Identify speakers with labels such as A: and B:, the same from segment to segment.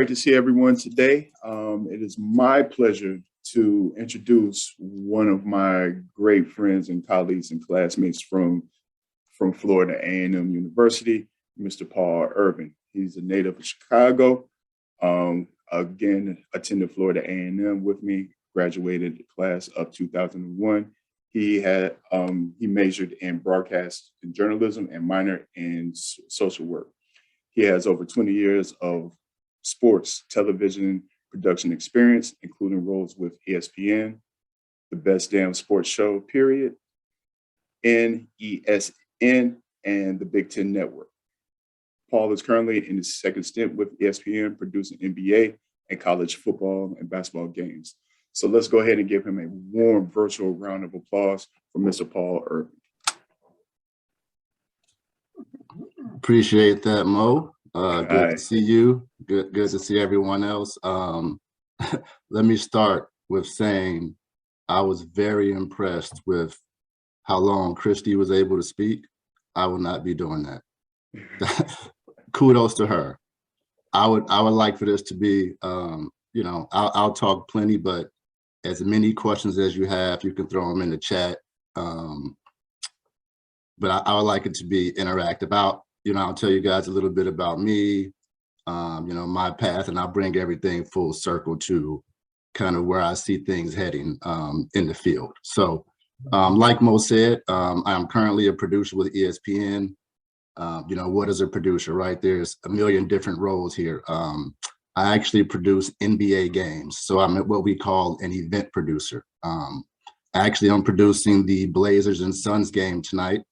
A: Great to see everyone today. It is my pleasure to introduce one of my great friends and colleagues and classmates from Florida A&M University, Mr. Paul Ervin. He's a native of Chicago. Again, attended Florida A&M with me, graduated the class of 2001. He majored in broadcast and journalism and minored in social work. He has over 20 years of sports television production experience, including roles with ESPN, The Best Damn Sports Show, period, NESN, and the Big Ten Network. Paul is currently in his second stint with ESPN, producing NBA and college football and basketball games. So let's go ahead and give him a warm virtual round of applause for Mr. Paul Ervin.
B: Appreciate that, Mo. Good to see you. Good to see everyone else. Let me start with saying I was very impressed with how long Christy was able to speak. I would not be doing that. Kudos to her. I would like for this to be, I'll talk plenty, but as many questions as you have, you can throw them in the chat. But I would like it to be interactive. I'll tell you guys a little bit about me, my path, and I'll bring everything full circle to kind of where I see things heading in the field. So like Mo said, I'm currently a producer with ESPN. What is a producer, right? There's a million different roles here. I actually produce NBA games. So I'm what we call an event producer. Actually, I'm producing the Blazers and Suns game tonight.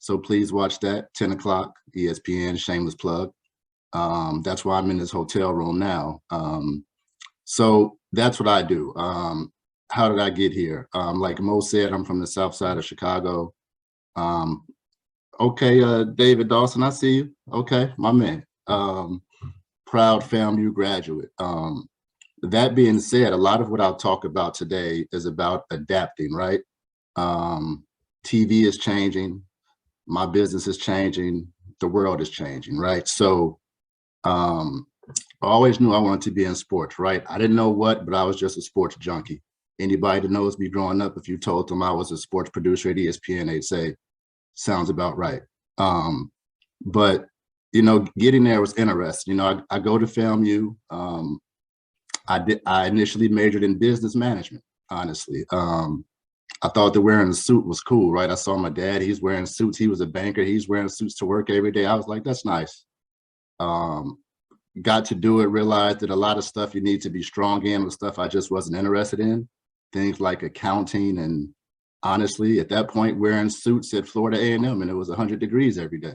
B: So please watch that, 10 o'clock, ESPN, shameless plug. That's why I'm in this hotel room now. So that's what I do. How did I get here? Like Mo said, I'm from the south side of Chicago. Okay, David Dawson, I see you. Okay, my man. Proud FAMU graduate. That being said, a lot of what I'll talk about today is about adapting, right? TV is changing. My business is changing, the world is changing, right? So I always knew I wanted to be in sports, right? I didn't know what, but I was just a sports junkie. Anybody that knows me growing up, if you told them I was a sports producer at ESPN, they'd say, sounds about right. But, getting there was interesting. I go to FAMU. I initially majored in business management, honestly. I thought that wearing a suit was cool, right? I saw my dad, he's wearing suits. He was a banker. He's wearing suits to work every day. I was like, that's nice. Got to do it, realized that a lot of stuff you need to be strong in was stuff I just wasn't interested in. Things like accounting, and honestly, at that point, wearing suits at Florida A&M, and it was 100 degrees every day.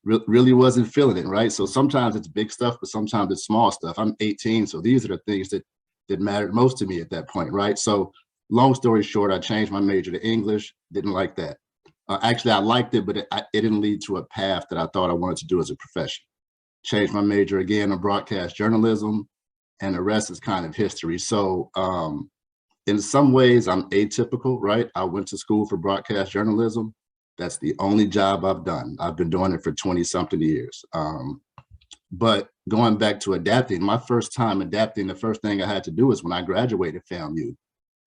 B: Really wasn't feeling it, right? So sometimes it's big stuff, but sometimes it's small stuff. I'm 18, so these are the things that mattered most to me at that point, right? So long story short, I changed my major to English, didn't like that. Actually, I liked it, but it didn't lead to a path that I thought I wanted to do as a profession. Changed my major again to broadcast journalism, and the rest is kind of history. So in some ways, I'm atypical, right? I went to school for broadcast journalism. That's the only job I've done. I've been doing it for 20-something years. But going back to adapting, my first time adapting, the first thing I had to do is when I graduated FAMU.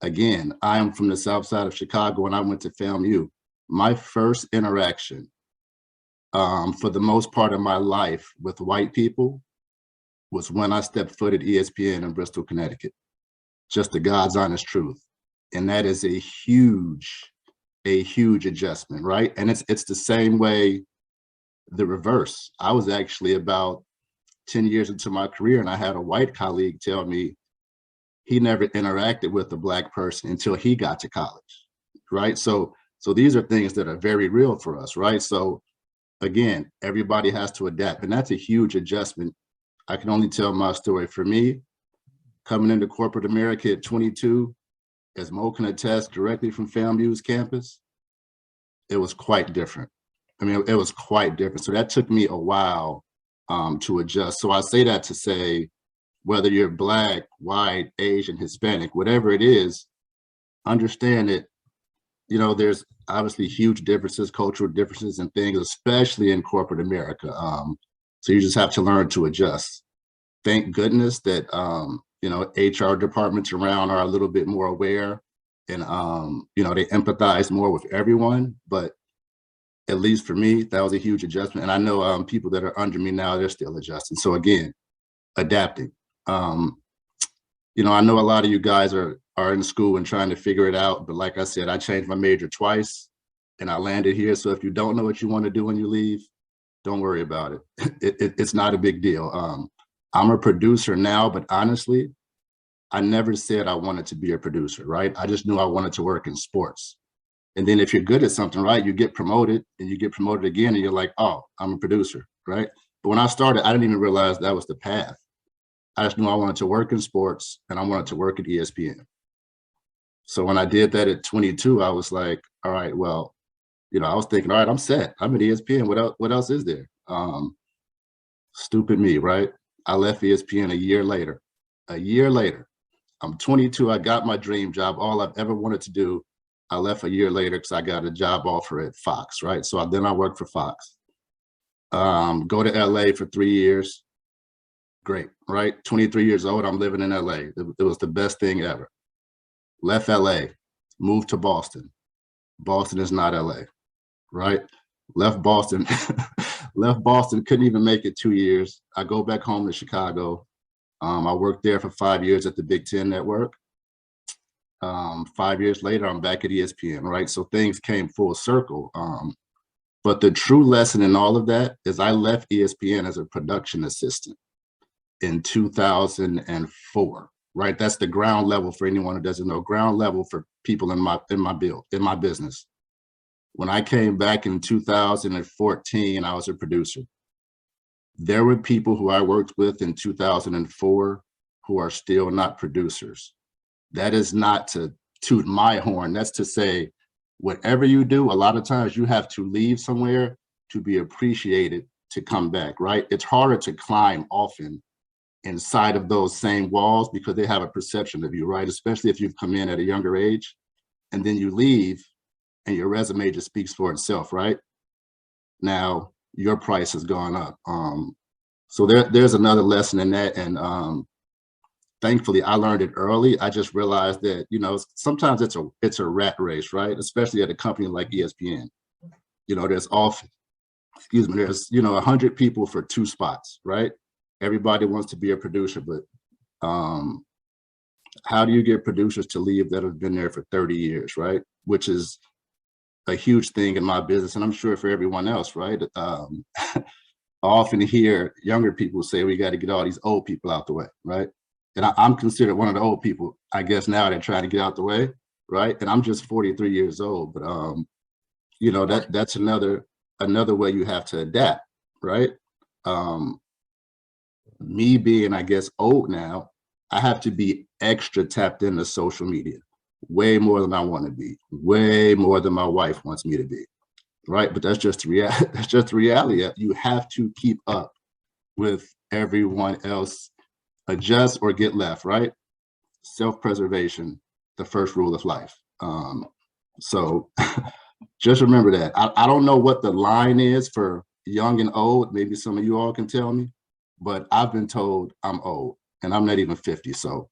B: Again, I am from the south side of Chicago, and I went to FAMU. My first interaction for the most part of my life with white people was when I stepped foot at ESPN in Bristol, Connecticut. Just the God's honest truth. And that is a huge adjustment, right? And it's the same way, the reverse. I was actually about 10 years into my career, and I had a white colleague tell me he never interacted with a Black person until he got to college, right? So these are things that are very real for us, right? So again, everybody has to adapt, and that's a huge adjustment. I can only tell my story. For me, coming into corporate America at 22, as Mo can attest directly from FAMU's campus, it was quite different. I mean, it was quite different. So that took me a while to adjust. So I say that to say, whether you're Black, white, Asian, Hispanic, whatever it is, understand that, there's obviously huge differences, cultural differences and things, especially in corporate America. So you just have to learn to adjust. thank goodness that, you know, HR departments around are a little bit more aware and, you know, they empathize more with everyone. But at least for me, that was a huge adjustment. And I know people that are under me now, they're still adjusting. So again, adapting. You know, I know a lot of you guys are in school and trying to figure it out. But like I said, I changed my major twice and I landed here. So if you don't know what you want to do when you leave, don't worry about it. It's not a big deal. I'm a producer now, but honestly, I never said I wanted to be a producer, right? I just knew I wanted to work in sports. And then if you're good at something, right, you get promoted and you get promoted again and you're like, oh, I'm a producer, right? But when I started, I didn't even realize that was the path. I just knew I wanted to work in sports and I wanted to work at ESPN. So when I did that at 22, I was like, all right, well, you know, I was thinking, all right, I'm set. I'm at ESPN. What else is there? Stupid me, right? I left ESPN a year later. A year later. I'm 22. I got my dream job. All I've ever wanted to do. I left a year later because I got a job offer at Fox, right? So then I worked for Fox. Go to LA for 3 years. Great, right? 23 years old. I'm living in LA. It was the best thing ever. Left LA, moved to Boston. Boston is not LA, right? Left Boston, left Boston, couldn't even make it 2 years. I go back home to Chicago. I worked there for 5 years at the Big Ten Network. 5 years later, I'm back at ESPN, right? So things came full circle. But the true lesson in all of that is I left ESPN as a production assistant in 2004, right? That's the ground level for anyone who doesn't know. Ground level for people in my business. When I came back in 2014, I was a producer. There were people who I worked with in 2004 who are still not producers. That is not to toot my horn. That's to say, whatever you do, a lot of times you have to leave somewhere to be appreciated to come back, right? It's harder to climb often inside of those same walls because they have a perception of you, right? Especially if you've come in at a younger age and then you leave and your resume just speaks for itself, right? Now your price has gone up. So there's another lesson in that. And thankfully I learned it early. I just realized that, you know, sometimes it's a rat race, right? Especially at a company like ESPN. You know, there's 100 people for 2 spots, right? Everybody wants to be a producer, but how do you get producers to leave that have been there for 30 years, right? Which is a huge thing in my business, and I'm sure for everyone else, right? I often hear younger people say we got to get all these old people out the way, right? And I'm considered one of the old people, I guess now they're trying to get out the way, right? And I'm just 43 years old, but you know, that's another way you have to adapt, right? Me being, I guess, old now, I have to be extra tapped into social media, way more than I want to be, way more than my wife wants me to be, right? But that's just the reality. You have to keep up with everyone else, adjust or get left, right? Self-preservation, the first rule of life. So just remember that. I don't know what the line is for young and old. Maybe some of you all can tell me, but I've been told I'm old and I'm not even 50. So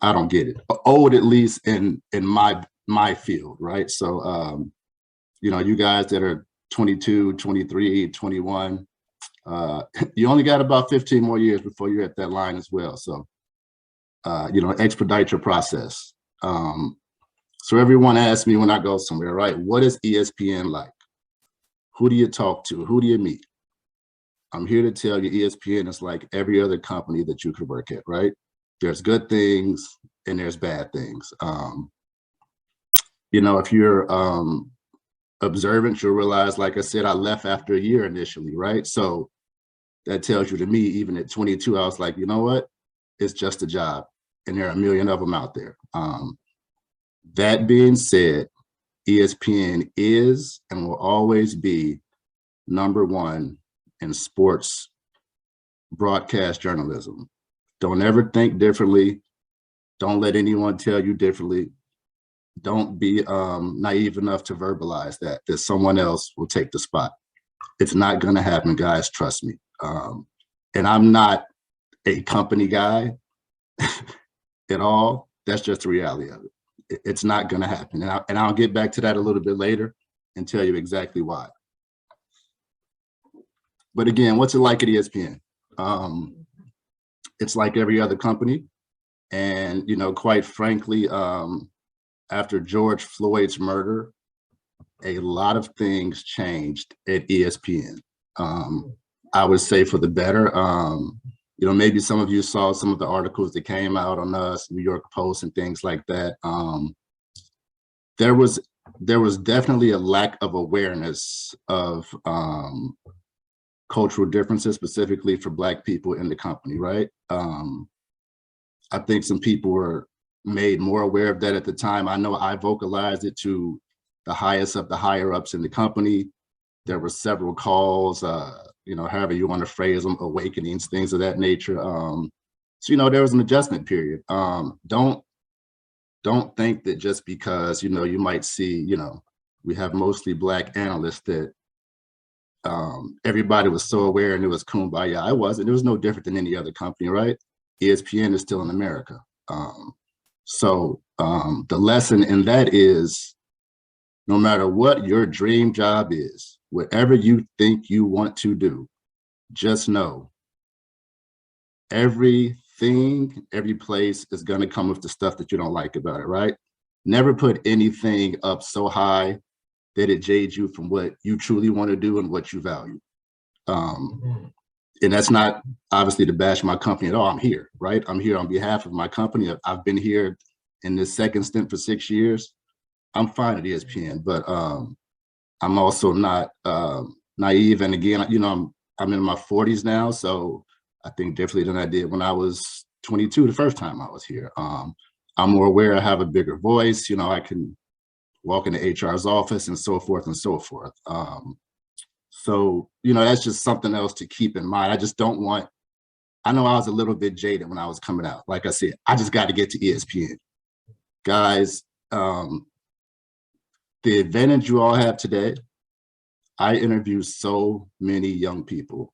B: I don't get it. Old, at least in my field, right? So, you know, you guys that are 22, 23, 21, you only got about 15 more years before you're at that line as well. So, you know, expedite your process. So everyone asks me when I go somewhere, right? What is ESPN like? Who do you talk to? Who do you meet? I'm here to tell you ESPN is like every other company that you could work at, right? There's good things and there's bad things. You know, if you're observant, you'll realize, like I said, I left after a year initially, right? So that tells you to me, even at 22, I was like, you know what? It's just a job. And there are a million of them out there. That being said, ESPN is and will always be #1 in sports broadcast journalism. Don't ever think differently. Don't let anyone tell you differently. Don't be naive enough to verbalize that someone else will take the spot. It's not gonna happen, guys, trust me. And I'm not a company guy at all, that's just the reality of it. It's not going to happen. And I'll get back to that a little bit later and tell you exactly why. But again, what's it like at ESPN? It's like every other company. And, you know, quite frankly, after George Floyd's murder, a lot of things changed at ESPN. I would say for the better. You know, maybe some of you saw some of the articles that came out on us, New York Post and things like that. There was definitely a lack of awareness of cultural differences, specifically for Black people in the company, right? I think some people were made more aware of that at the time. I know I vocalized it to the highest of the higher ups in the company. There were several calls, you know, however you want to phrase them, awakenings, things of that nature. So, you know, there was an adjustment period. Don't think that just because, you know, you might see, you know, we have mostly Black analysts that everybody was so aware and it was kumbaya. I wasn't. It was no different than any other company, right? ESPN is still in America. So the lesson in that is, no matter what your dream job is, whatever you think you want to do, just know everything, every place is going to come with the stuff that you don't like about it, right? Never put anything up so high that it jades you from what you truly want to do and what you value. And that's not obviously to bash my company at all. I'm here, right? I'm here on behalf of my company. I've been here in this second stint for 6 years. I'm fine at ESPN, but I'm also not naive. And again, you know, I'm in my 40s now, so I think differently than I did when I was 22 the first time I was here. I'm more aware. I have a bigger voice. You know, I can walk into HR's office and so forth and so forth. So, you know, that's just something else to keep in mind. I just don't want, I know I was a little bit jaded when I was coming out. Like I said, I just got to get to ESPN. Guys, the advantage you all have today, I interview so many young people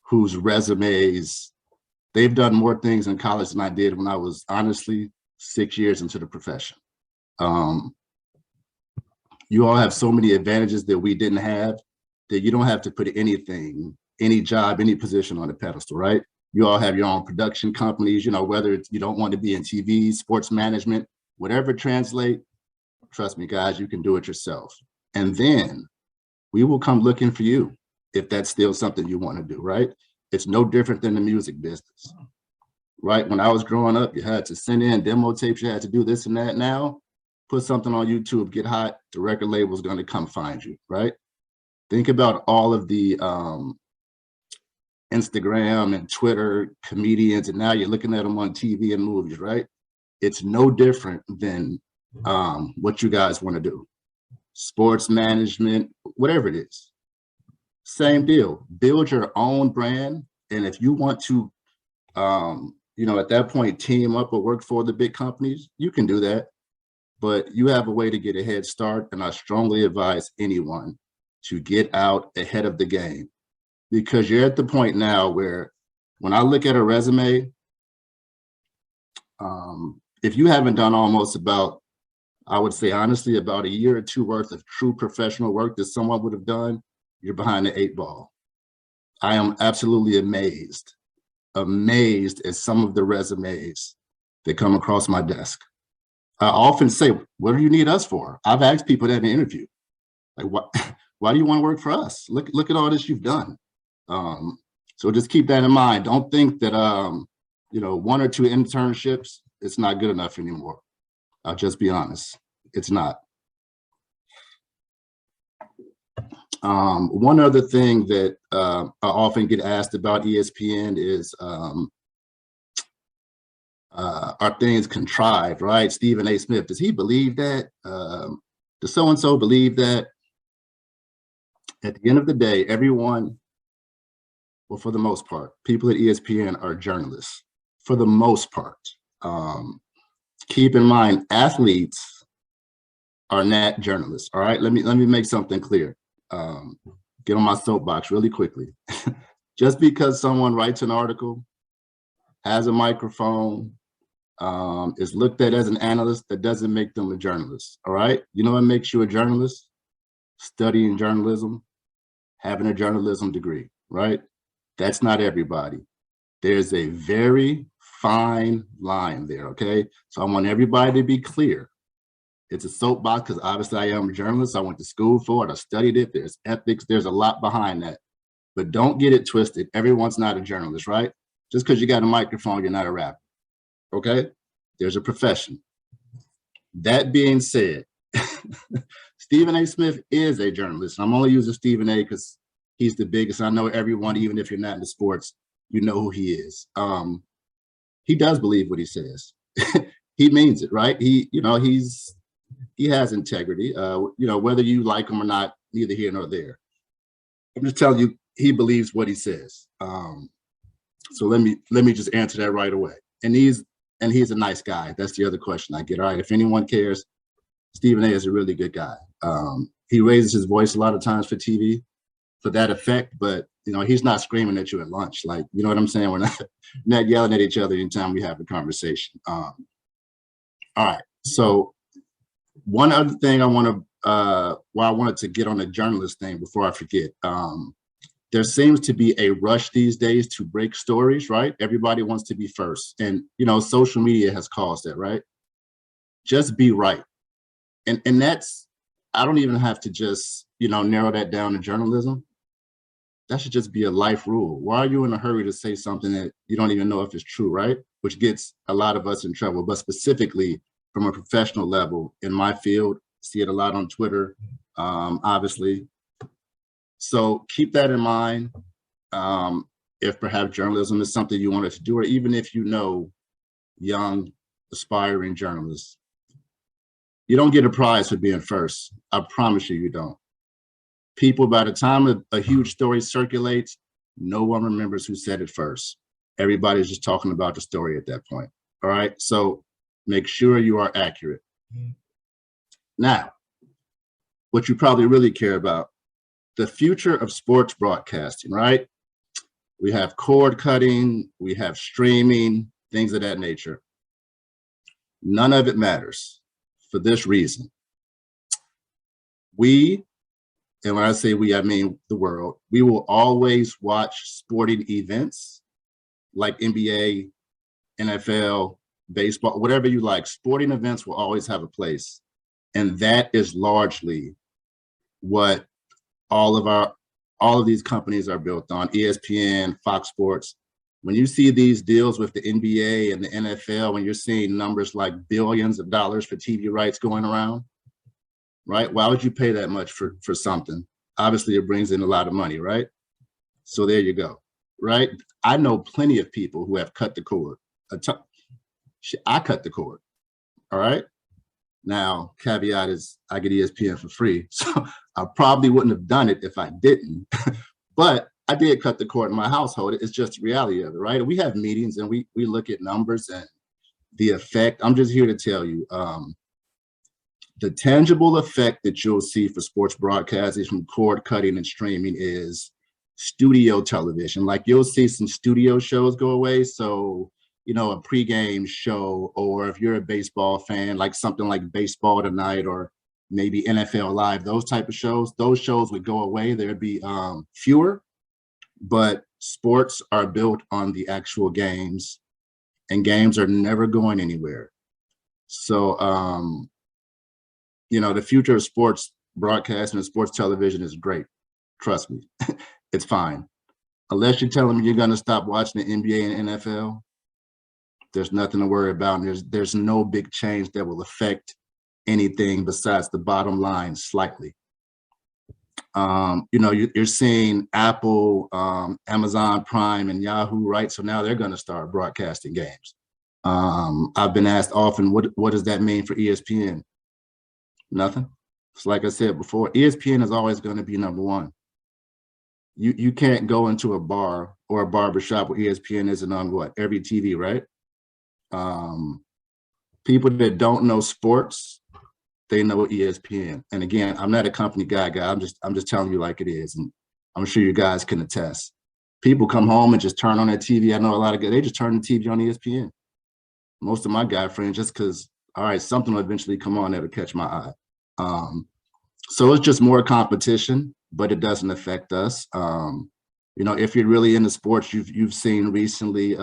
B: whose resumes, they've done more things in college than I did when I was honestly 6 years into the profession. You all have so many advantages that we didn't have, that you don't have to put anything, any job, any position on a pedestal, right? You all have your own production companies, you know, whether it's, you don't want to be in TV, sports management, whatever translate, trust me, guys, you can do it yourself. And then we will come looking for you if that's still something you want to do, right? It's no different than the music business, right? When I was growing up, you had to send in demo tapes, you had to do this and that. Now, put something on YouTube, get hot, the record label is going to come find you, right? Think about all of the Instagram and Twitter comedians, and now you're looking at them on TV and movies, right? It's no different than what you guys want to do. Sports management, whatever it is. Same deal. Build your own brand. And if you want to, you know, at that point, team up or work for the big companies, you can do that. But you have a way to get a head start. And I strongly advise anyone to get out ahead of the game, because you're at the point now where when I look at a resume, if you haven't done almost about, I would say honestly, about a year or two worth of true professional work that someone would have done, you're behind the 8 ball. I am absolutely amazed at some of the resumes that come across my desk. I often say, what do you need us for? I've asked people that in an interview, like, why do you want to work for us? Look at all this you've done. So just keep that in mind. Don't think that, you know, 1 or 2 internships, it's not good enough anymore. I'll just be honest, it's not. One other thing that I often get asked about ESPN is, are things contrived, right? Stephen A. Smith, does he believe that? Does so-and-so believe that? At the end of the day, everyone, well, for the most part, people at ESPN are journalists, for the most part. Keep in mind, athletes are not journalists, all right? Let me make something clear. Get on my soapbox really quickly. Just because someone writes an article has a microphone, is looked at as an analyst, that doesn't make them a journalist, all right? You know what makes you a journalist? Studying journalism, having a journalism degree, right? That's not everybody. There's a very fine line there, okay? So I want everybody to be clear. It's a soapbox because obviously I am a journalist. I went to school for it. I studied it. There's ethics. There's a lot behind that. But don't get it twisted. Everyone's not a journalist, right? Just because you got a microphone, you're not a rapper, okay? There's a profession. That being said, Stephen A. Smith is a journalist. I'm only using Stephen A. because he's the biggest. I know everyone, even if you're not into sports, you know who he is. He does believe what he says. He means it, right? He has integrity. Whether you like him or not, neither here nor there. I'm just telling you, he believes what he says. So let me just answer that right away. And he's a nice guy. That's the other question I get. All right, if anyone cares, Stephen A. is a really good guy. He raises his voice a lot of times for TV for that effect, but he's not screaming at you at lunch. Like, you know what I'm saying? We're not yelling at each other anytime we have a conversation. All right. So one other thing I wanted to get on the journalist thing before I forget. There seems to be a rush these days to break stories, right? Everybody wants to be first. And, social media has caused that, right? Just be right. And that's, I don't even have to just, narrow that down to journalism. That should just be a life rule. Why are you in a hurry to say something that you don't even know if it's true, right? Which gets a lot of us in trouble, but specifically from a professional level in my field, see it a lot on Twitter, obviously. So keep that in mind. If perhaps journalism is something you wanted to do, or even if young, aspiring journalists, you don't get a prize for being first. I promise you don't. People, by the time a huge story circulates, no one remembers who said it first. Everybody's just talking about the story at that point. All right. So make sure you are accurate. Now, what you probably really care about, the future of sports broadcasting, right? We have cord cutting, we have streaming, things of that nature. None of it matters for this reason. And when I say we, I mean the world, we will always watch sporting events like NBA, NFL, baseball, whatever you like. Sporting events will always have a place. And that is largely what all of these companies are built on. ESPN, Fox Sports. When you see these deals with the NBA and the NFL, when you're seeing numbers like billions of dollars for TV rights going around, right? Why would you pay that much for something? Obviously, it brings in a lot of money, right? So there you go, right? I know plenty of people who have cut the cord. I cut the cord, all right? Now, caveat is I get ESPN for free, so I probably wouldn't have done it if I didn't, but I did cut the cord in my household. It's just the reality of it, right? We have meetings and we look at numbers and the effect. I'm just here to tell you, the tangible effect that you'll see for sports broadcasting from cord cutting and streaming is studio television. Like you'll see some studio shows go away. So, a pregame show, or if you're a baseball fan, like something like Baseball Tonight or maybe NFL Live, those type of shows, those shows would go away. There'd be fewer, but sports are built on the actual games, and games are never going anywhere. So, the future of sports broadcasting and sports television is great. Trust me, it's fine. Unless you're telling me you're going to stop watching the NBA and NFL, there's nothing to worry about. And there's no big change that will affect anything besides the bottom line slightly. You're seeing Apple, Amazon Prime, and Yahoo, right? So now they're going to start broadcasting games. I've been asked often, what does that mean for ESPN? Nothing. It's like I said before, ESPN is always going to be number one. You can't go into a bar or a barbershop where ESPN isn't on every TV, right? People that don't know sports, they know ESPN. And again, I'm not a company guy. I'm just telling you like it is, and I'm sure you guys can attest. people come home and just turn on their TV. I know a lot of guys, they just turn the TV on ESPN. Most of my guy friends, just because, all right, something will eventually come on that'll catch my eye. So it's just more competition, but it doesn't affect us. You know, if you're really into sports, you've seen recently,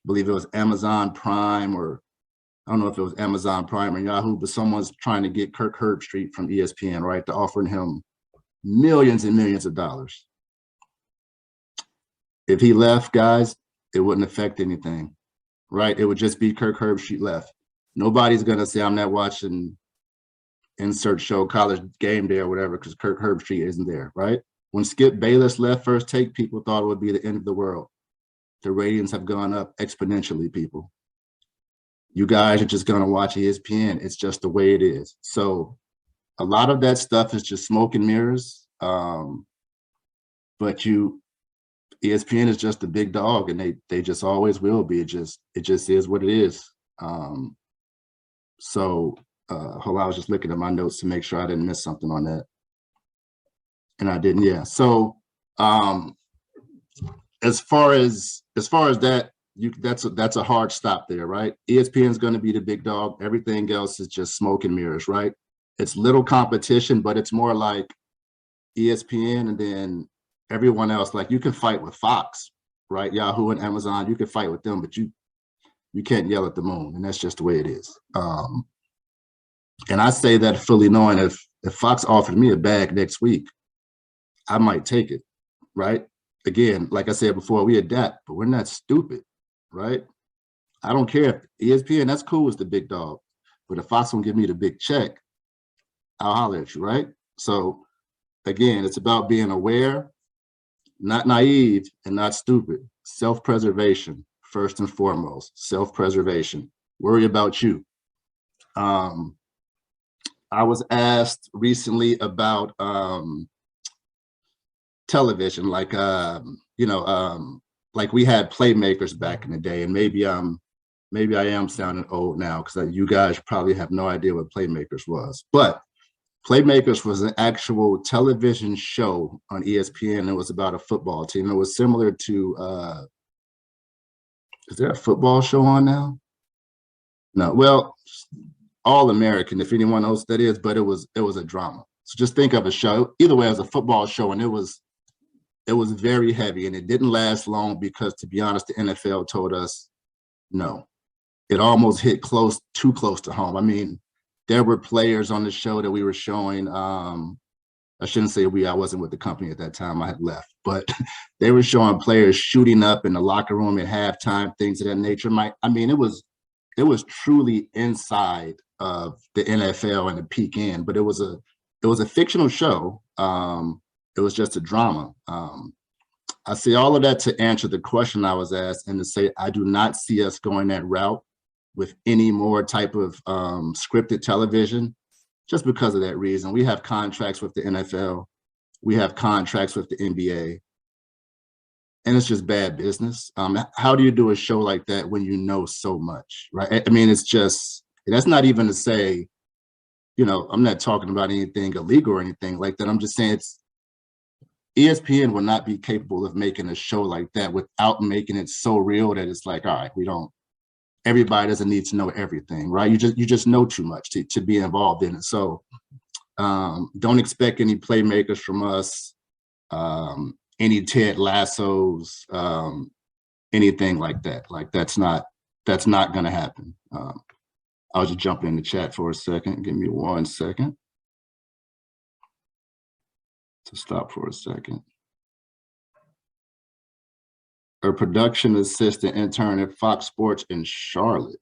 B: believe it was Amazon Prime, or I don't know if it was Amazon Prime or Yahoo, but someone's trying to get Kirk Herbstreit from ESPN, right? They're offering him millions and millions of dollars. If he left, guys, it wouldn't affect anything, right? It would just be Kirk Herbstreit left. Nobody's gonna say, I'm not watching insert show College Game Day or whatever because Kirk Herbstreit isn't there, right? When Skip Bayless left First Take, people thought it would be the end of the world. The ratings have gone up exponentially, people. You guys are just gonna watch ESPN. It's just the way it is. So a lot of that stuff is just smoke and mirrors. But ESPN is just the big dog, and they just always will be. It just is what it is. Hold on, I was just looking at my notes to make sure I didn't miss something on that. And I didn't, yeah. So as far as that, that's a hard stop there, right? ESPN is going to be the big dog. Everything else is just smoke and mirrors, right? It's little competition, but it's more like ESPN and then everyone else. Like you can fight with Fox, right? Yahoo and Amazon, you can fight with them, but you can't yell at the moon, and that's just the way it is. And I say that fully knowing if Fox offered me a bag next week, I might take it, right? Again, like I said before, we adapt, but we're not stupid, right? I don't care if ESPN, that's cool, it's the big dog. But if Fox won't give me the big check, I'll holler at you, right? So again, it's about being aware, not naive, and not stupid. Self-preservation, first and foremost, self-preservation. Worry about you. I was asked recently about television, like like we had playmakers back in the day, and maybe I am sounding old now because you guys probably have no idea what playmakers was. But Playmakers was an actual television show on ESPN. It was about a football team. It was similar to is there a football show on now? No, well, All American, if anyone knows what that is, but it was a drama. So just think of a show. Either way, it was a football show, and it was very heavy, and it didn't last long because, to be honest, the NFL told us no. It almost hit too close to home. I mean, there were players on the show that we were showing. I shouldn't say I wasn't with the company at that time. I had left, but they were showing players shooting up in the locker room at halftime, things of that nature. I mean, it was truly inside of the NFL and the peak end, but it was a fictional show. It was just a drama. I say all of that to answer the question I was asked and to say I do not see us going that route with any more type of scripted television, just because of that reason. We have contracts with the NFL, we have contracts with the NBA, and it's just bad business. How do you do a show like that when you know so much, right? I mean, it's just, that's not even to say, I'm not talking about anything illegal or anything like that. I'm just saying ESPN will not be capable of making a show like that without making it so real that it's like, all right, everybody doesn't need to know everything, right? You just know too much to be involved in it. So don't expect any playmakers from us, any Ted Lassos, anything like that. Like that's not gonna happen. I'll just jump in the chat for a second. Give me 1 second to stop for a second. A production assistant intern at Fox Sports in Charlotte.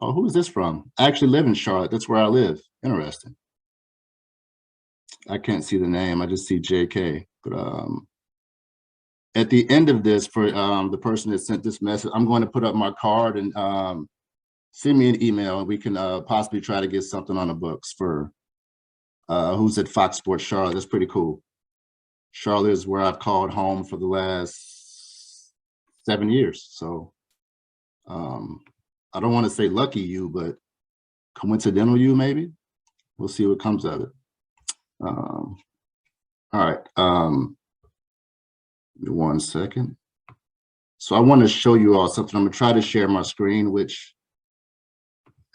B: Oh, who is this from? I actually live in Charlotte. That's where I live. Interesting. I can't see the name. I just see JK. But at the end of this, for the person that sent this message, I'm going to put up my card and send me an email, and we can possibly try to get something on the books for who's at Fox Sports Charlotte. That's pretty cool. Charlotte is where I've called home for the last 7 years. So I don't want to say lucky you, but coincidental you, maybe. We'll see what comes of it. All right. Give me 1 second. So I want to show you all something. I'm gonna try to share my screen, which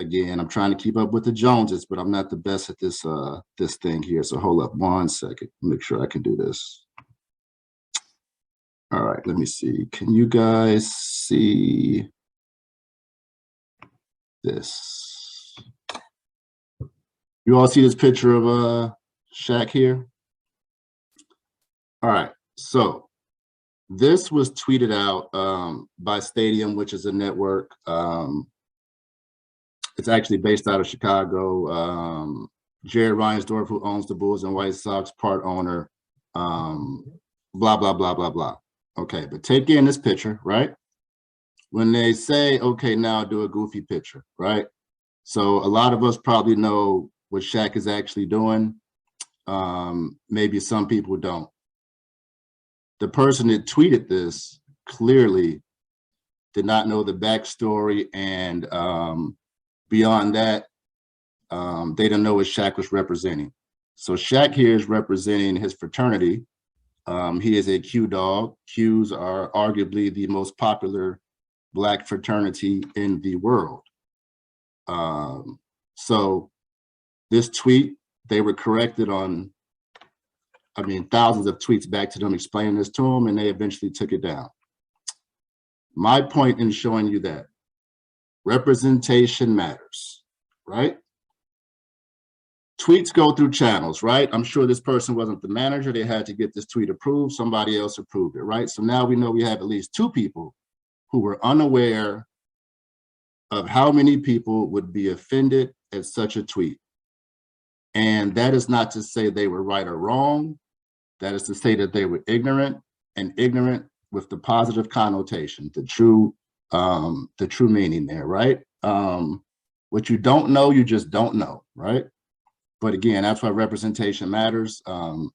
B: again, I'm trying to keep up with the Joneses, but I'm not the best at this this thing here. So hold up 1 second. Make sure I can do this. All right, let me see. Can you guys see this? You all see this picture of Shaq here? All right, so this was tweeted out by Stadium, which is a network. It's actually based out of Chicago. Jerry Reinsdorf, who owns the Bulls and White Sox, part owner, blah, blah, blah, blah, blah. Okay, but take in this picture, right? When they say, okay, now do a goofy picture, right? So a lot of us probably know what Shaq is actually doing. Maybe some people don't. The person that tweeted this clearly did not know the backstory, and beyond that, they didn't know what Shaq was representing. So Shaq here is representing his fraternity. He is a Q dog. Qs are arguably the most popular Black fraternity in the world. So this tweet, they were corrected on, I mean, thousands of tweets back to them explaining this to them, and they eventually took it down. My point in showing you that representation matters, right? Tweets go through channels, right? I'm sure this person wasn't the manager. They had to get this tweet approved. Somebody else approved it, right? So now we know we have at least 2 people who were unaware of how many people would be offended at such a tweet. And that is not to say they were right or wrong. That is to say that they were ignorant, and ignorant with the positive connotation, the true meaning there, right? What you don't know, you just don't know, right? But again, that's why representation matters. And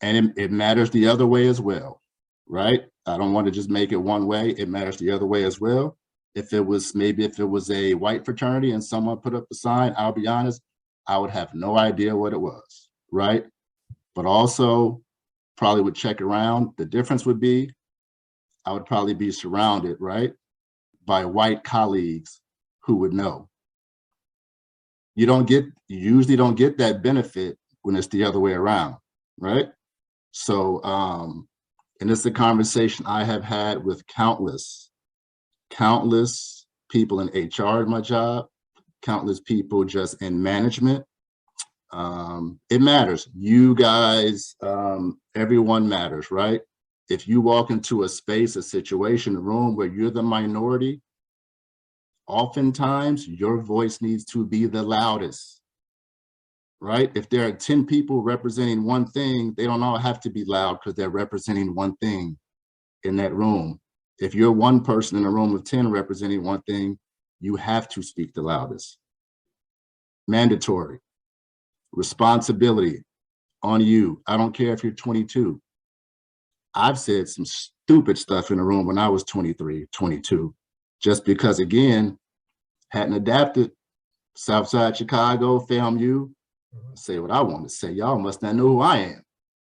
B: it matters the other way as well, right? I don't want to just make it one way. It matters the other way as well. If it was a white fraternity and someone put up a sign, I'll be honest, I would have no idea what it was, right? But also probably would check around. The difference would be I would probably be surrounded, right, by white colleagues who would know. You usually don't get that benefit when it's the other way around, right? So, and it's a conversation I have had with countless people in HR in my job, countless people just in management. It matters. You guys, everyone matters, right? If you walk into a space, a situation, a room where you're the minority, oftentimes your voice needs to be the loudest, right? If there are 10 people representing one thing, they don't all have to be loud because they're representing one thing in that room. If you're one person in a room of 10 representing one thing, you have to speak the loudest. Mandatory. Responsibility on you. I don't care if you're 22. I've said some stupid stuff in the room when I was 23, 22, just because, again, hadn't adapted. Southside Chicago, FAMU, say what I want to say. Y'all must not know who I am,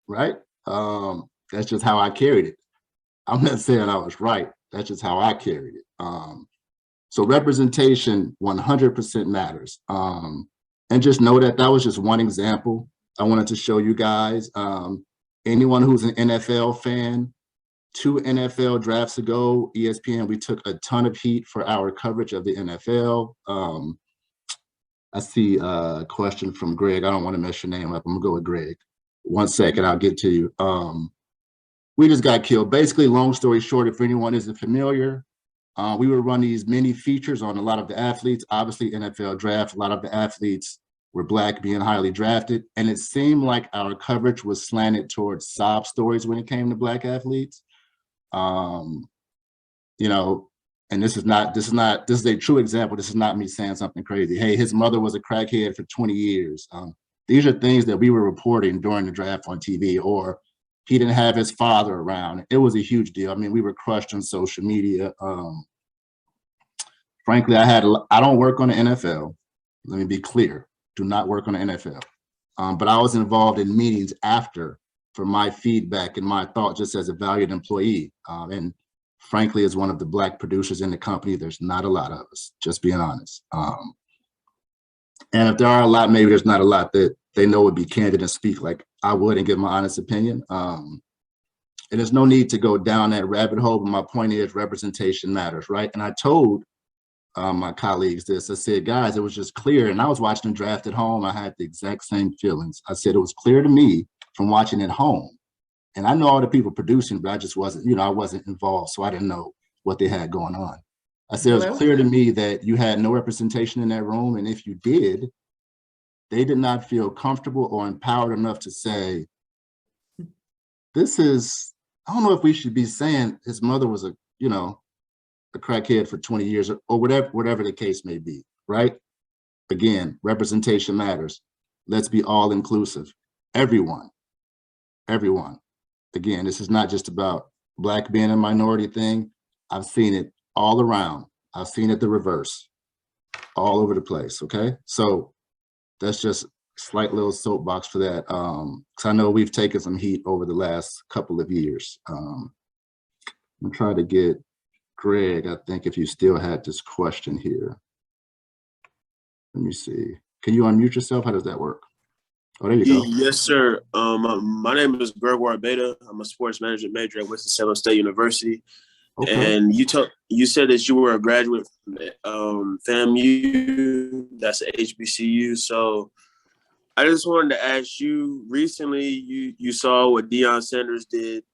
B: right? That's just how I carried it. I'm not saying I was right. That's just how I carried it. So representation 100% matters. And just know that that was just one example I wanted to show you guys. Anyone who's an NFL fan, 2 NFL drafts ago, ESPN, we took a ton of heat for our coverage of the NFL. I see a question from Greg. I don't want to mess your name up. I'm gonna go with Greg. 1 second, I'll get to you. We just got killed. Basically, long story short, if anyone isn't familiar, we would run these mini features on a lot of the athletes. Obviously, NFL draft, a lot of the athletes were Black, being highly drafted. And it seemed like our coverage was slanted towards sob stories when it came to Black athletes. You know, and this is a true example. This is not me saying something crazy. Hey, his mother was a crackhead for 20 years. These are things that we were reporting during the draft on TV, or he didn't have his father around. It was a huge deal. I mean, we were crushed on social media. Frankly, I don't work on the NFL. Let me be clear, do not work on the NFL. But I was involved in meetings after for my feedback and my thought just as a valued employee. And frankly, as one of the Black producers in the company, there's not a lot of us, just being honest. And if there are a lot, maybe there's not a lot that they know would be candid and speak like I would and give my honest opinion. And there's no need to go down that rabbit hole, but my point is representation matters, right? And I told my colleagues this. I said, guys, it was just clear, and I was watching the draft at home. I had the exact same feelings. I said, it was clear to me from watching at home. And I know all the people producing, but I just wasn't, I wasn't involved, so I didn't know what they had going on. I said, it was clear to me that you had no representation in that room, and if you did, they did not feel comfortable or empowered enough to say, this is, I don't know if we should be saying his mother was a crackhead for 20 years or whatever the case may be, right? Again, representation matters. Let's be all inclusive. Everyone. Again, this is not just about Black being a minority thing. I've seen it all around. I've seen it the reverse, all over the place, okay? So that's just a slight little soapbox for that. Because I know we've taken some heat over the last couple of years. I'm trying to get Greg, I think if you still had this question here. Let me see. Can you unmute yourself? How does that work? Oh, there you go.
C: Yes, sir. My name is Gregoire Beta. I'm a sports management major at Winston-Salem State University. Okay. And you said that you were a graduate from FAMU, that's a HBCU. So I just wanted to ask you, recently you saw what Deion Sanders did,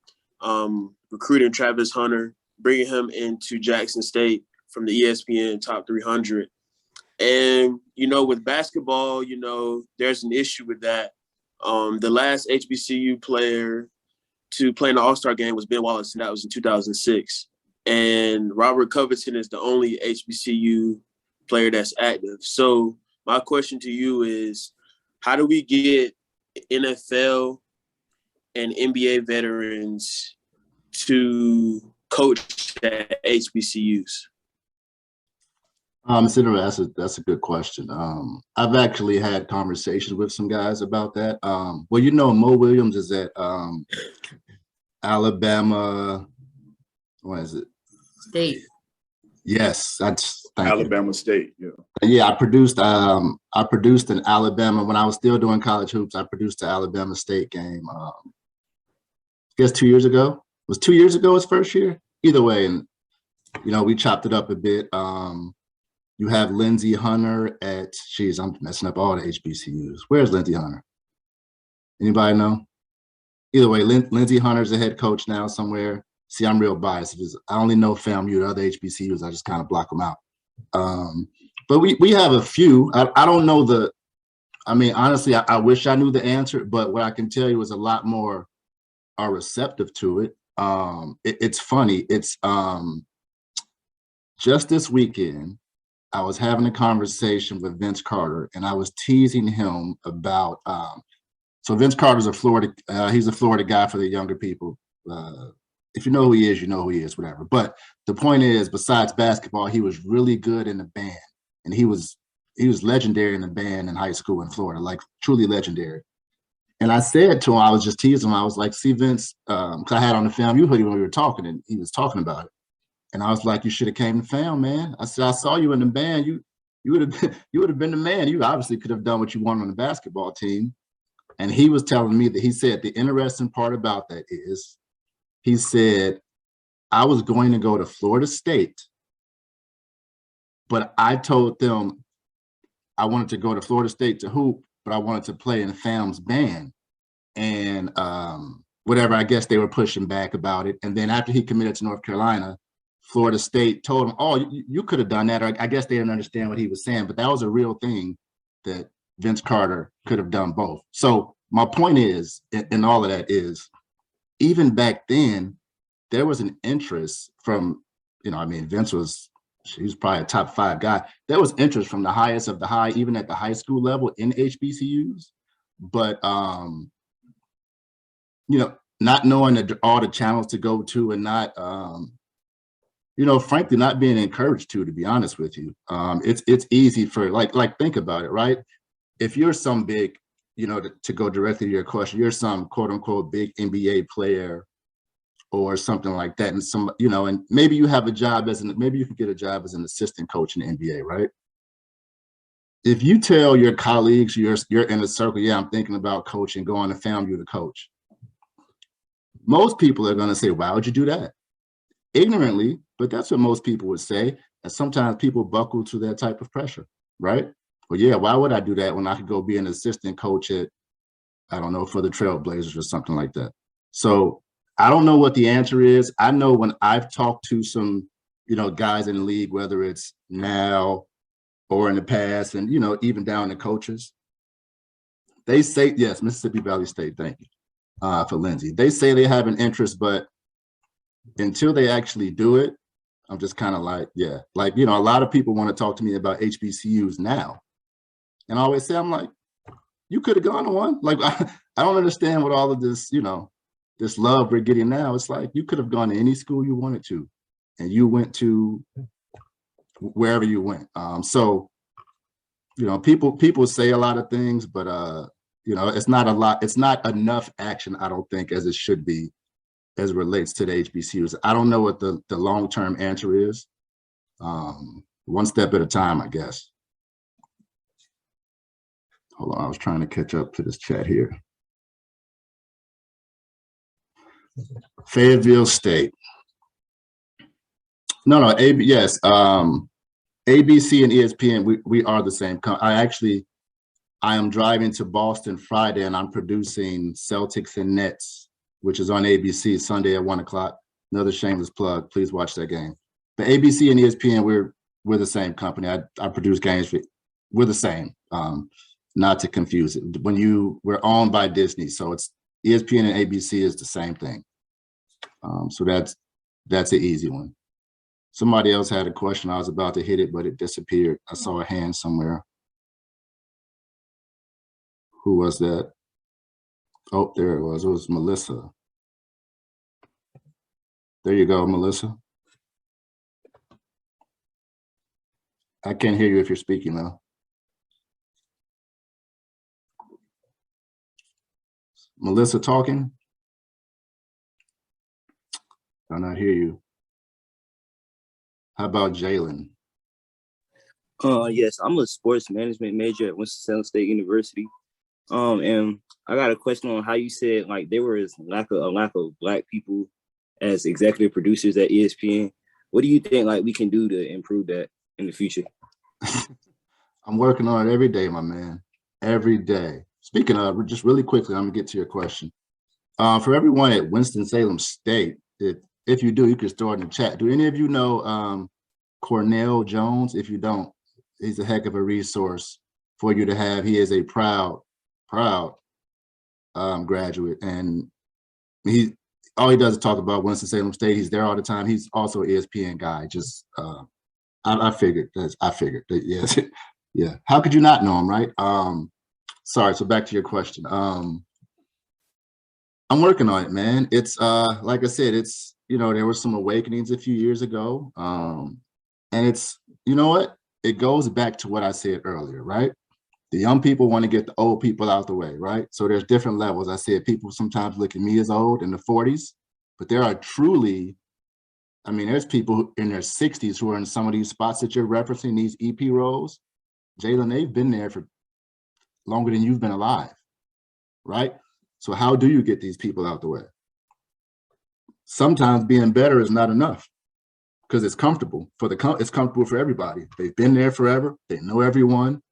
C: recruiting Travis Hunter, bringing him into Jackson State from the ESPN Top 300. And, with basketball, there's an issue with that. The last HBCU player to play in the All-Star game was Ben Wallace, and that was in 2006. And Robert Covington is the only HBCU player that's active. So my question to you is, how do we get NFL and NBA veterans to coach at HBCUs?
B: That's a good question. I've actually had conversations with some guys about that. Well, Mo Williams is at Alabama. What is it?
D: State.
B: Yes, that's
A: Alabama State. Yeah.
B: Yeah, I produced in Alabama when I was still doing college hoops. I produced the Alabama State game. I guess 2 years ago. It was 2 years ago his first year. Either way, and we chopped it up a bit. You have Lindsey Hunter at, I'm messing up all the HBCUs. Where's Lindsey Hunter? Anybody know? Either way, Lindsey Hunter's the head coach now somewhere. See, I'm real biased. I only know FAMU, the other HBCUs, I just kind of block them out. But we have a few. I don't know honestly, I wish I knew the answer, but what I can tell you is a lot more are receptive to it. It's funny. It's just this weekend, I was having a conversation with Vince Carter, and I was teasing him about, so Vince Carter's he's a Florida guy for the younger people. If you know who he is, you know who he is, whatever. But the point is, besides basketball, he was really good in the band, and he was legendary in the band in high school in Florida, like truly legendary. And I said to him, I was just teasing him, I was like, see, Vince, because I had on the FAMU hoodie when we were talking, and he was talking about it. And I was like, you should have came to FAM, man. I said, I saw you in the band. You would have been the man. You obviously could have done what you wanted on the basketball team. And he was telling me that he said the interesting part about that is, he said, I was going to go to Florida State, but I told them I wanted to go to Florida State to hoop, but I wanted to play in FAM's band. And whatever, I guess they were pushing back about it. And then after he committed to North Carolina, Florida State told him, oh, you could have done that. Or I guess they didn't understand what he was saying, but that was a real thing that Vince Carter could have done both. So my point is, in all of that is, even back then, there was an interest from, Vince he was probably a top 5 guy. There was interest from the highest of the high, even at the high school level in HBCUs. But, not knowing all the channels to go to and not, frankly, not being encouraged to be honest with you. It's easy for, like think about it, right? If you're some big you know, to go directly to your question, you're some quote unquote big NBA player or something like that. And some, you know, and maybe you have a job maybe you can get a job as an assistant coach in the NBA, right? If you tell your colleagues you're in a circle, yeah, I'm thinking about coaching, go on to FAMU to coach. Most people are going to say, why would you do that? Ignorantly, but that's what most people would say. And sometimes people buckle to that type of pressure, right? Well, yeah, why would I do that when I could go be an assistant coach at, I don't know, for the Trailblazers or something like that? So I don't know what the answer is. I know when I've talked to some, you know, guys in the league, whether it's now or in the past, and, you know, even down to coaches, they say, yes, Mississippi Valley State, thank you for Lindsay. They say they have an interest, but until they actually do it, I'm just kind of like, yeah, like, you know, a lot of people want to talk to me about HBCUs now. And I always say, I'm like, you could have gone to one. Like, I don't understand what all of this, you know, this love we're getting now. It's like, you could have gone to any school you wanted to, and you went to wherever you went. So, you know, people say a lot of things, but, you know, it's not enough action, I don't think, as it should be, as it relates to the HBCUs. I don't know what the long-term answer is. One step at a time, I guess. Hold on, I was trying to catch up to this chat here. Fayetteville State. No, yes. ABC and ESPN, we are the same. I am driving to Boston Friday, and I'm producing Celtics and Nets, which is on ABC Sunday at 1 o'clock. Another shameless plug. Please watch that game. But ABC and ESPN, we're the same company. I produce games. We're the same. Not to confuse it. We're owned by Disney, so it's ESPN and ABC is the same thing. So that's an easy one. Somebody else had a question. I was about to hit it, but it disappeared. I saw a hand somewhere. Who was that? Oh, there it was. It was Melissa. There you go, Melissa. I can't hear you if you're speaking though. Melissa talking? I not hear you. How about Jalen?
D: Yes, I'm a sports management major at Winston-Salem State University. And I got a question on how you said like there was a lack of Black people as executive producers at ESPN. What do you think like we can do to improve that in the future?
B: I'm working on it every day, my man. Every day. Speaking of, just really quickly, I'm gonna get to your question. For everyone at Winston-Salem State, if you do, you can store it in the chat. Do any of you know Cornell Jones? If you don't, he's a heck of a resource for you to have. He is a proud graduate, and all he does is talk about Winston-Salem State. He's there all the time. He's also an ESPN guy. Just I figured that, yes. Yeah. How could you not know him, right? Sorry, so back to your question. I'm working on it, man. It's like I said, it's, you know, there were some awakenings a few years ago. And it's, you know what? It goes back to what I said earlier, right? The young people want to get the old people out the way, right? So there's different levels. I said people sometimes look at me as old in the 40s, but there are truly, I mean, there's people in their 60s who are in some of these spots that you're referencing, these EP roles. Jalen, they've been there for longer than you've been alive, right? So how do you get these people out the way? Sometimes being better is not enough because it's comfortable it's comfortable for everybody. They've been there forever. They know everyone,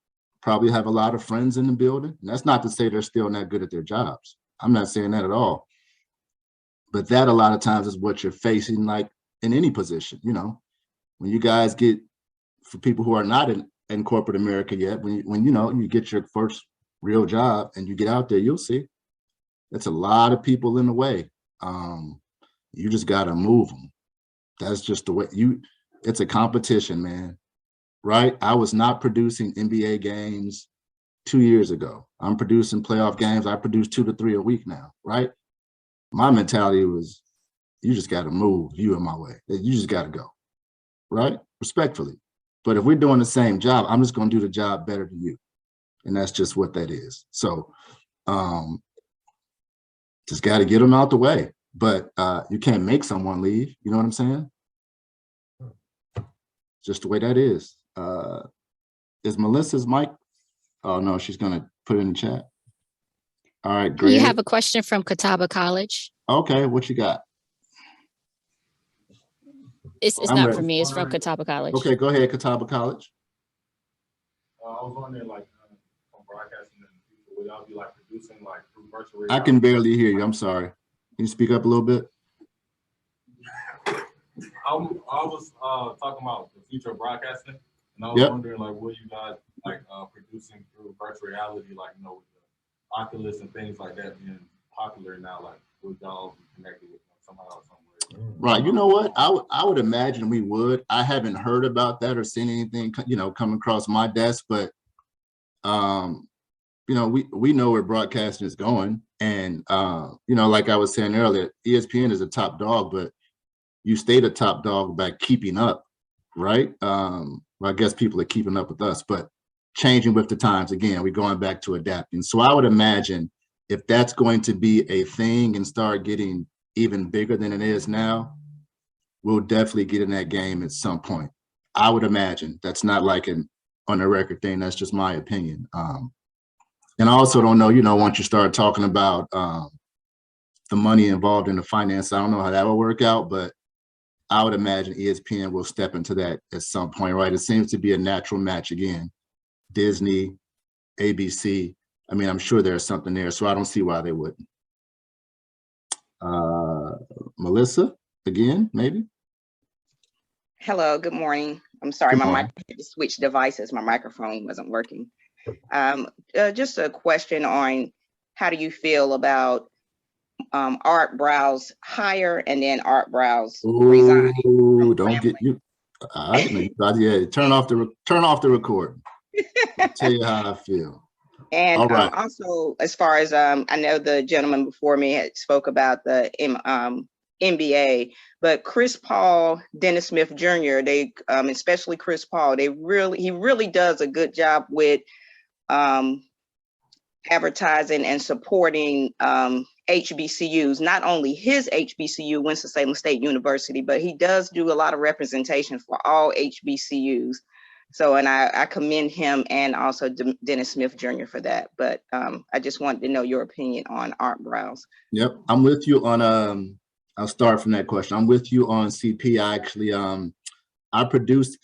B: probably have a lot of friends in the building. And that's not to say they're still not good at their jobs. I'm not saying that at all. But that a lot of times is what you're facing, like in any position, you know, when you guys get, for people who are not in corporate America yet, when you know, you get your first real job and you get out there, you'll see that's a lot of people in the way. You just got to move them. That's just the way it's a competition, man, right? I was not producing NBA games 2 years ago. I'm producing playoff games. I produce 2 to 3 a week now, right? My mentality was, you just got to move, you in my way. You just got to go, right? Respectfully. But if we're doing the same job, I'm just going to do the job better than you. And that's just what that is. So Just got to get them out the way. But you can't make someone leave. You know what I'm saying? Just the way that is. Is Melissa's mic? Oh, no, she's going to put it in the chat. All right, great.
E: You have a question from Catawba College.
B: Okay, what you got?
E: It's not for me. It's from Catawba College.
B: Okay, go ahead, Catawba College.
F: I was wondering, like, on broadcasting in the future, would y'all be like producing like through virtual reality?
B: I can barely hear you. I'm sorry. Can you speak up a little bit?
F: I was talking about the future of broadcasting, and I was wondering, like, will you guys like producing through virtual reality, like, you know, with the Oculus and things like that being popular now, like, would y'all be connected with somehow or somewhere?
B: Right. You know what? I would imagine we would. I haven't heard about that or seen anything, you know, come across my desk, but you know, we know where broadcasting is going, and you know, like I was saying earlier, ESPN is a top dog, but you stay the top dog by keeping up, right? Well, I guess people are keeping up with us, but changing with the times. Again, we're going back to adapting. So I would imagine if that's going to be a thing and start getting even bigger than it is now, we'll definitely get in that game at some point. I would imagine. That's not like an on the record thing. That's just my opinion. And I also don't know, you know, once you start talking about the money involved in the finance, I don't know how that will work out, but I would imagine ESPN will step into that at some point, right? It seems to be a natural match again. Disney, ABC. I mean, I'm sure there's something there, so I don't see why they wouldn't. Melissa, again, maybe?
G: Hello, good morning. I'm sorry, my mic switched devices. My microphone wasn't working. Just a question on how do you feel about Art Brow's hire and then Art Brow's resigning?
B: Ooh, don't get you. Yeah, turn off the recording. I'll tell you how I feel.
G: And also, as far as I know, the gentleman before me had spoke about the NBA, but Chris Paul, Dennis Smith Jr., they especially Chris Paul, he really does a good job with advertising and supporting HBCUs, not only his HBCU, Winston-Salem State University, but he does do a lot of representation for all HBCUs. So, and I commend him and also Dennis Smith Jr. for that. But I just wanted to know your opinion on Art Browse.
B: Yep, I'm with you on, I'll start from that question. I'm with you on CP. I actually, I produced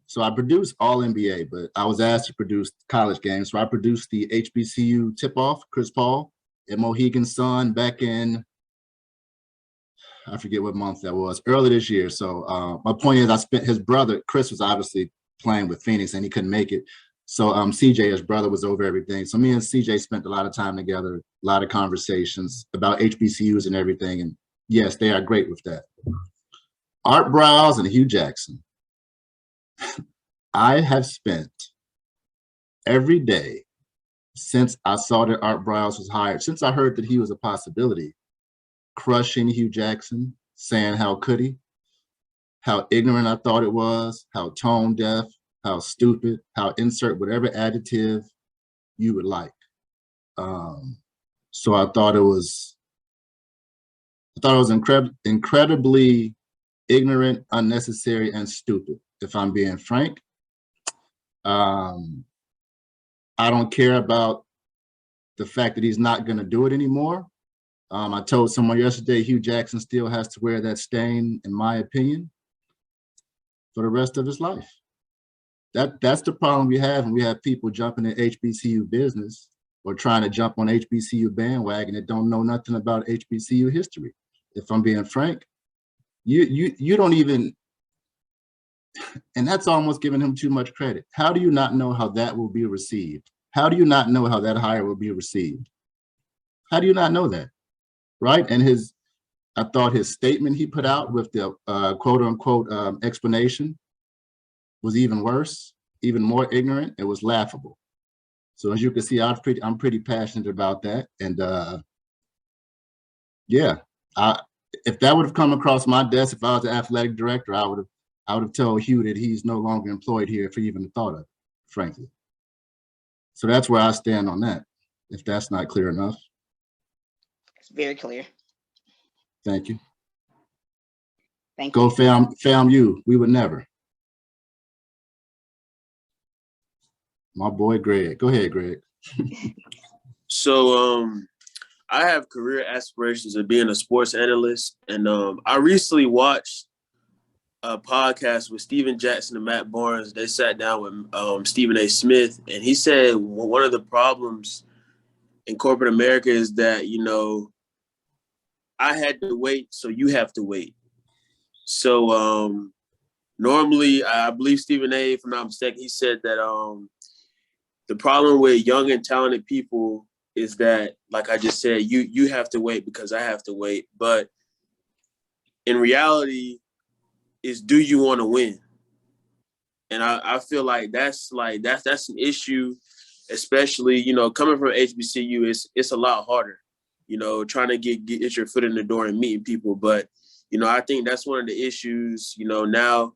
B: so I produced all NBA, but I was asked to produce college games. So I produced the HBCU tip-off, Chris Paul at Mohegan Sun back in, I forget what month that was, early this year. So my point is his brother, Chris was obviously playing with Phoenix and he couldn't make it. So CJ, his brother, was over everything. So me and CJ spent a lot of time together, a lot of conversations about HBCUs and everything. And yes, they are great with that. Art Browse and Hugh Jackson. I have spent every day since I saw that Art Browse was hired, since I heard that he was a possibility, crushing Hugh Jackson, saying how could he, how ignorant I thought it was, how tone deaf, how stupid, how insert whatever adjective you would like. So I thought it was incredibly ignorant, unnecessary, and stupid, if I'm being frank. I don't care about the fact that he's not going to do it anymore. I told someone yesterday, Hugh Jackson still has to wear that stain, in my opinion, for the rest of his life. That's the problem we have, and we have people jumping in HBCU business or trying to jump on HBCU bandwagon that don't know nothing about HBCU history. If I'm being frank, you don't even, and that's almost giving him too much credit. How do you not know how that will be received? How do you not know how that hire will be received? How do you not know that? Right? And I thought his statement he put out with the quote unquote explanation was even worse, even more ignorant. It was laughable. So as you can see, I'm pretty passionate about that. And yeah, if that would have come across my desk, if I was the athletic director, I would have told Hugh that he's no longer employed here if he even thought of it, frankly. So that's where I stand on that. if that's not clear enough.
G: It's very clear.
B: Thank you.
G: Thank
B: Go
G: you.
B: fam you. We would never. My boy Greg. Go ahead, Greg.
C: So I have career aspirations of being a sports analyst, and I recently watched a podcast with Steven Jackson and Matt Barnes. They sat down with Stephen A. Smith, and he said one of the problems in corporate America is that, you know, I had to wait, so you have to wait. So normally, I believe Stephen A., if I'm not mistaken, he said that the problem with young and talented people is that, like I just said, you have to wait because I have to wait. But in reality, is do you want to win? And I feel like that's an issue, especially, you know, coming from HBCU, it's a lot harder, you know, trying to get your foot in the door and meeting people. But, you know, I think that's one of the issues, you know, now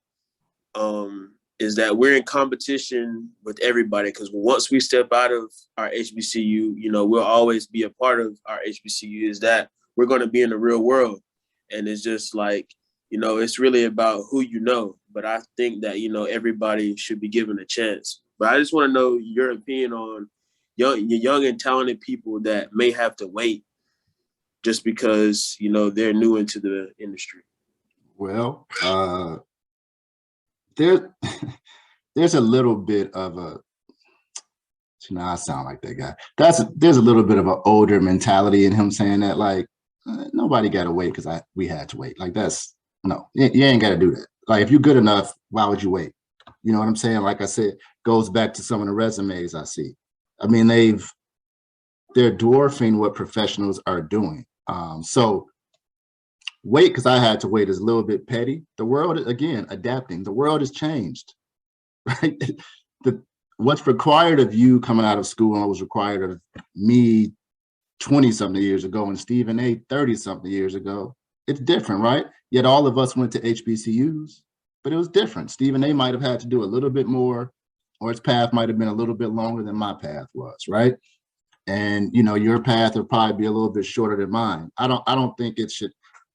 C: is that we're in competition with everybody, because once we step out of our HBCU, you know, we'll always be a part of our HBCU, is that we're going to be in the real world. And it's just like, you know, it's really about who you know. But I think that, you know, everybody should be given a chance. But I just want to know your opinion on young and talented people that may have to wait just because, you know, they're new into the industry.
B: Well, there's a little bit of a, you know, I sound like that guy. There's a little bit of an older mentality in him saying that, like, nobody got to wait because we had to wait. Like, that's, no, you ain't got to do that. Like, if you're good enough, why would you wait? You know what I'm saying? Like I said, goes back to some of the resumes I see. I mean, they're dwarfing what professionals are doing. So wait because I had to wait is a little bit petty. The world, again, adapting. The world has changed, right? What's required of you coming out of school and was required of me 20-something years ago and Stephen A. 30-something years ago, it's different, right? Yet all of us went to HBCUs, but it was different. Stephen A. might have had to do a little bit more, or his path might have been a little bit longer than my path was, right? And, you know, your path will probably be a little bit shorter than mine. I don't think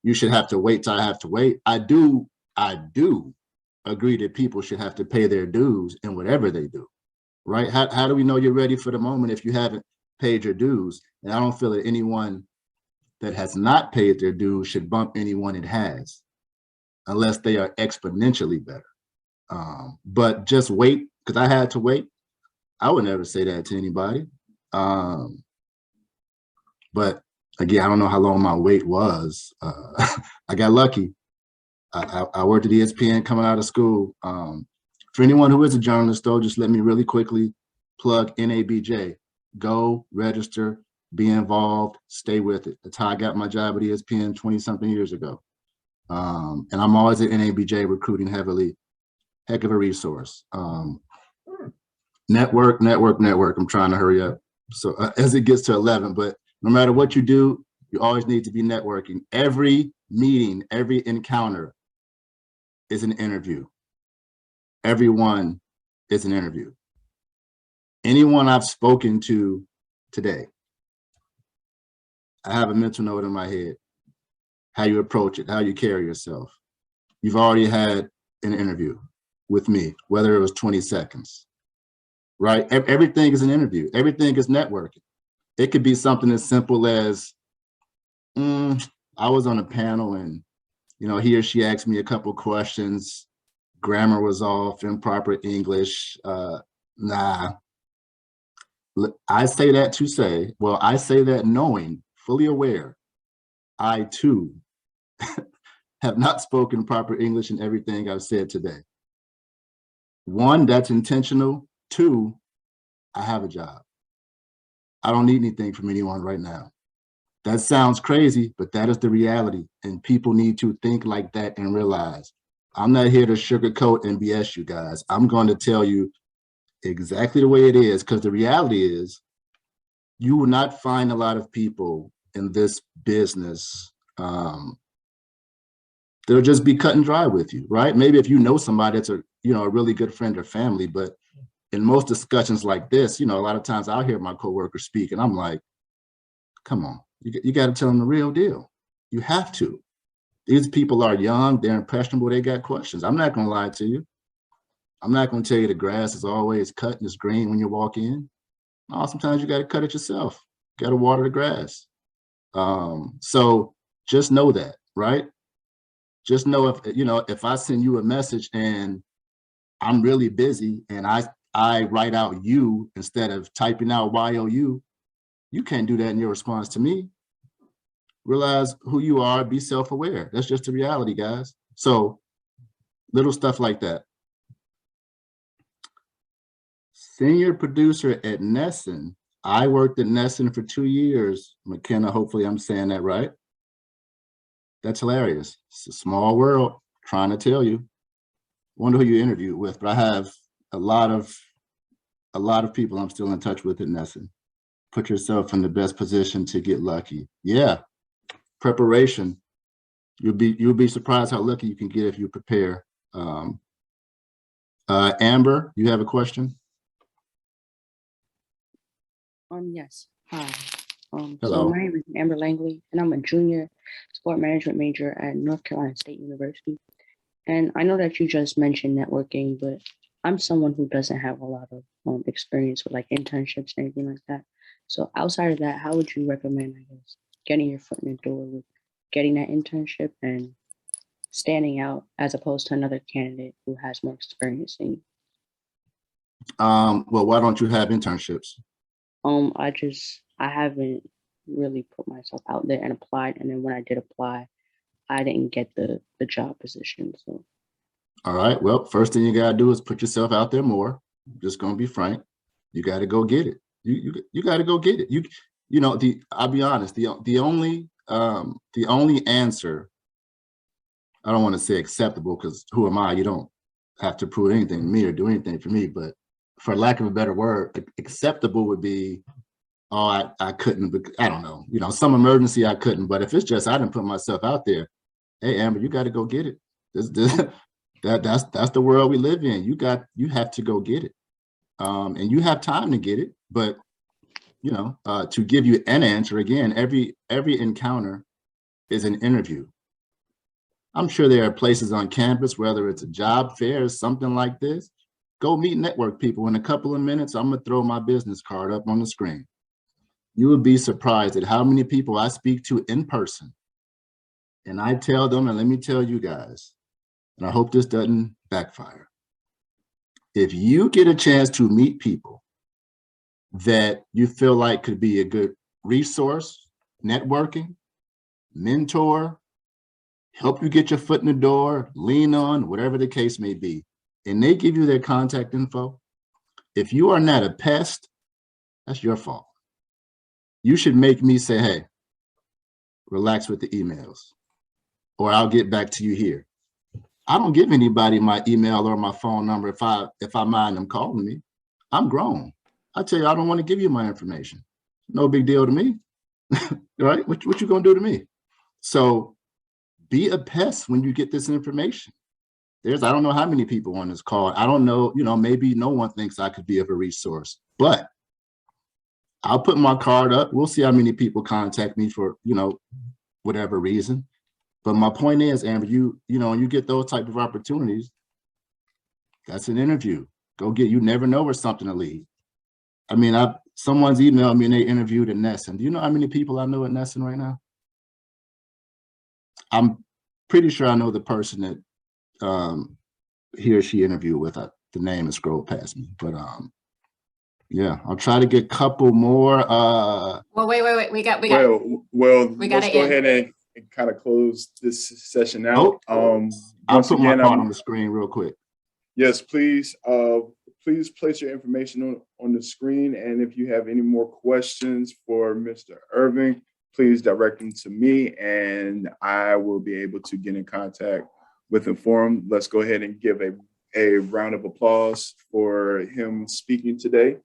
B: you should have to wait till I have to wait. I do agree that people should have to pay their dues in whatever they do, right? How do we know you're ready for the moment if you haven't paid your dues? And I don't feel that anyone that has not paid their dues should bump anyone that has, unless they are exponentially better. But just wait, because I had to wait. I would never say that to anybody. But again, I don't know how long my wait was. I got lucky. I worked at ESPN coming out of school. For anyone who is a journalist, though, just let me really quickly plug NABJ. Go, register, be involved, stay with it. That's how I got my job at ESPN 20-something years ago. And I'm always at NABJ recruiting heavily. Heck of a resource. Network. I'm trying to hurry up. So as it gets to 11, but no matter what you do, you always need to be networking. Every meeting, every encounter is an interview. Everyone is an interview. Anyone I've spoken to today, I have a mental note in my head, how you approach it, how you carry yourself. You've already had an interview with me, whether it was 20 seconds, right? Everything is an interview. Everything is networking. It could be something as simple as, I was on a panel and, you know, he or she asked me a couple questions. Grammar was off, improper English. Nah. I say that to say, well, I say that knowing, fully aware, I too have not spoken proper English in everything I've said today. One, that's intentional. Two, I have a job. I don't need anything from anyone right now. That sounds crazy, but that is the reality. And people need to think like that and realize I'm not here to sugarcoat and BS you guys. I'm going to tell you exactly the way it is, because the reality is you will not find a lot of people in this business they'll just be cut and dry with you, right? Maybe if you know somebody that's a really good friend or family, but in most discussions like this, you know, a lot of times I'll hear my coworkers speak and I'm like, come on, you got to tell them the real deal. You have to. These people are young, they're impressionable, they got questions. I'm not going to lie to you. I'm not going to tell you the grass is always cut and it's green when you walk in. No, sometimes you got to cut it yourself. You got to water the grass. So just know that, right? Just know if, you know, if I send you a message and I'm really busy and I write out you instead of typing out YOU, you can't do that in your response to me. Realize who you are, be self-aware. That's just the reality, guys. So little stuff like that. Senior producer at Nesson. I worked at Nesson for 2 years. McKenna, hopefully I'm saying that right. That's hilarious. It's a small world, trying to tell you. Wonder who you interviewed with, but I have a lot of people I'm still in touch with at Nesson. Put yourself in the best position to get lucky. Yeah, preparation. You'll be surprised how lucky you can get if you prepare. Amber, you have a question?
H: Yes. Hi. So
B: Hello.
H: my name is Amber Langley, and I'm a junior sport management major at North Carolina State University. And I know that you just mentioned networking, but I'm someone who doesn't have a lot of experience with like internships and anything like that. So outside of that, how would you recommend, I guess, getting your foot in the door with getting that internship and standing out as opposed to another candidate who has more experience than you?
B: Well, why don't you have internships?
H: I haven't really put myself out there and applied. And then when I did apply, I didn't get the job position. So.
B: All right. Well, first thing you gotta do is put yourself out there more. I'm just gonna be frank. You got to go get it. You got to go get it. You know, I'll be honest. The only answer, I don't want to say acceptable because who am I? You don't have to prove anything to me or do anything for me. But for lack of a better word, acceptable would be, oh, I couldn't. I don't know. You know, some emergency I couldn't. But if it's just I didn't put myself out there, hey Amber, you got to go get it. That's the world we live in. You have to go get it. And you have time to get it, but you know, to give you an answer, again, every encounter is an interview. I'm sure there are places on campus, whether it's a job fair or something like this, go meet network people. In a couple of minutes, I'm gonna throw my business card up on the screen. You would be surprised at how many people I speak to in person. And I tell them, and let me tell you guys, and I hope this doesn't backfire. If you get a chance to meet people that you feel like could be a good resource, networking, mentor, help you get your foot in the door, lean on, whatever the case may be, and they give you their contact info, if you are not a pest, that's your fault. You should make me say, hey, relax with the emails, or I'll get back to you here. I don't give anybody my email or my phone number if I mind them calling me. I'm grown. I tell you, I don't want to give you my information. No big deal to me, right? What you gonna do to me? So be a pest when you get this information. I don't know how many people on this call. I don't know, you know, maybe no one thinks I could be of a resource, but I'll put my card up. We'll see how many people contact me for, you know, whatever reason. But my point is, Amber, you know, when you get those type of opportunities, that's an interview. You never know where something will lead. I mean, someone's emailed me and they interviewed at Nesson. Do you know how many people I know at Nesson right now? I'm pretty sure I know the person that he or she interviewed with. The name is scrolled past me, but yeah, I'll try to get a couple more.
I: Well, wait. We got.
A: Well, let's go ahead and kind of close this session out.
B: I'll put my card on the screen real quick.
A: Yes, please. Please place your information on the screen. And if you have any more questions for Mr. Ervin, please direct them to me and I will be able to get in contact with him for him. Let's go ahead and give a round of applause for him speaking today.